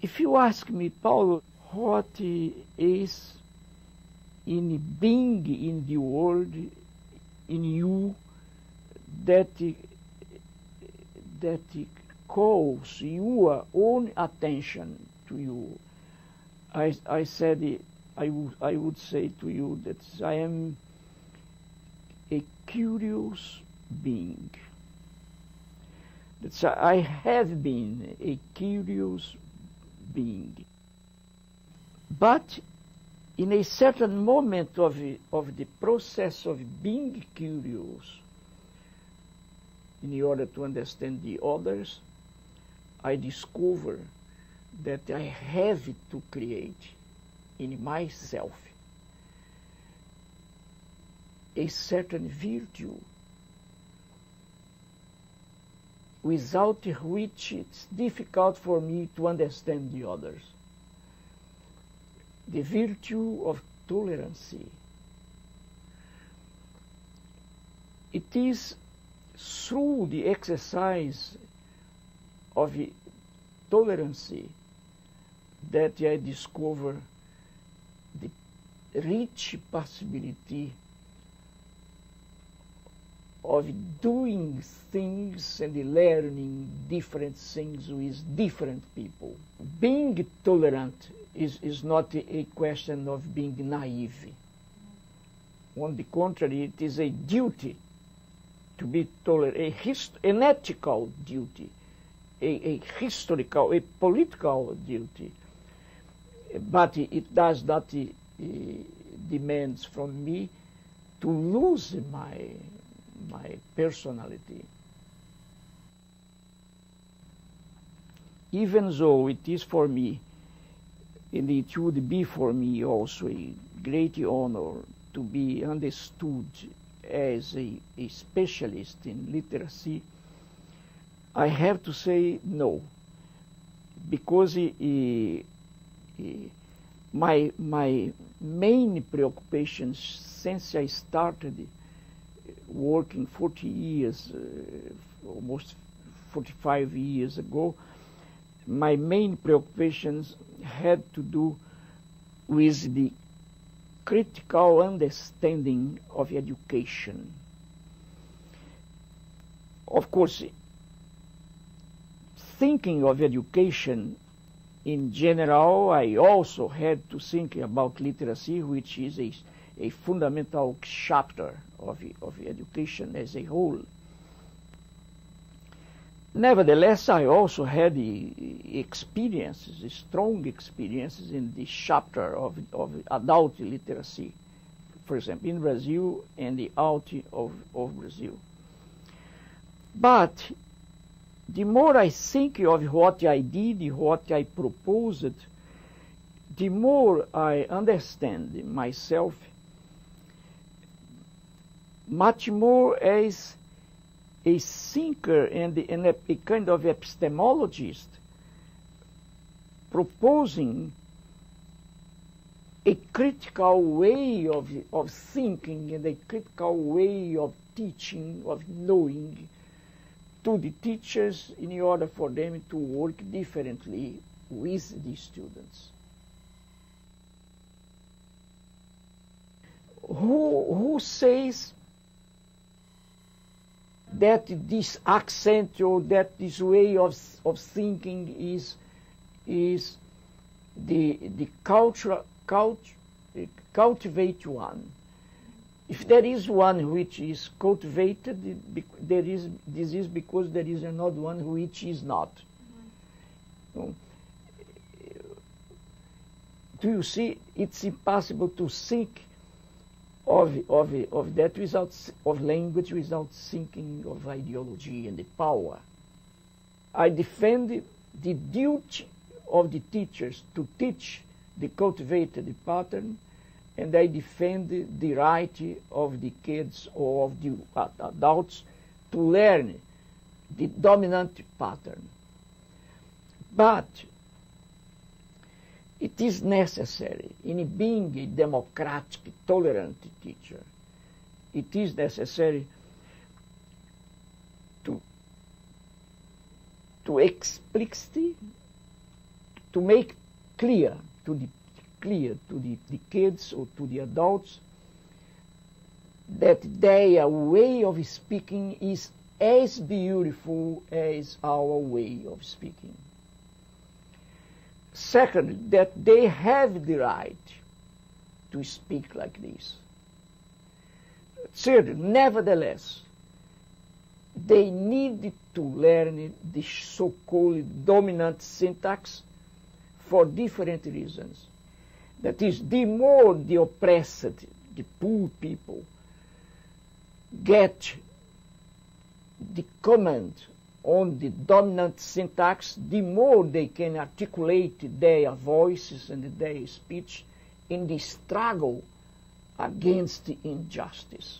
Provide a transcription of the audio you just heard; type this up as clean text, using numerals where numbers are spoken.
If you ask me, Paulo, what is in being in the world, in you, that calls your own attention to you, I said, I would say to you that I am a curious being. That I have been a curious being. But in a certain moment of the process of being curious, in order to understand the others, I discover that I have to create in myself a certain virtue without which it's difficult for me to understand the others. The virtue of tolerance. It is through the exercise of tolerance that I discover the rich possibility of doing things and learning different things with different people. Being tolerant is not a question of being naive. On the contrary, it is a duty to be tolerant, an ethical duty, a historical, a political duty. But it does not demand from me to lose my personality. Even though it is for me, and it would be for me also a great honor to be understood as a specialist in literacy, I have to say no, because my main preoccupations since I started working 40 years, almost 45 years ago, my main preoccupations had to do with the critical understanding of education. Of course, thinking of education in general, I also had to think about literacy, which is a fundamental chapter of education as a whole. Nevertheless, I also had experiences, strong experiences in the chapter of adult literacy, for example, in Brazil and out of Brazil. But the more I think of what I did, what I proposed, the more I understand myself much more as a thinker and a kind of epistemologist proposing a critical way of thinking and a critical way of teaching, of knowing to the teachers in order for them to work differently with the students. Who says that this accent or that this way of thinking is the cultivate one? If there is one which is cultivated, this is because there is another one which is not. Mm-hmm. Do you see? It's impossible to think of that of language without thinking of ideology and the power. I defend the duty of the teachers to teach the cultivated pattern, and I defend the right of the kids or of the adults to learn the dominant pattern. But it is necessary, in being a democratic, tolerant teacher, it is necessary to explicitly, to make clear to the kids or to the adults that their way of speaking is as beautiful as our way of speaking. Second, that they have the right to speak like this. Third, nevertheless, they need to learn the so-called dominant syntax for different reasons. That is, the more the oppressed, the poor people, get the command on the dominant syntax, the more they can articulate their voices and their speech in the struggle against injustice.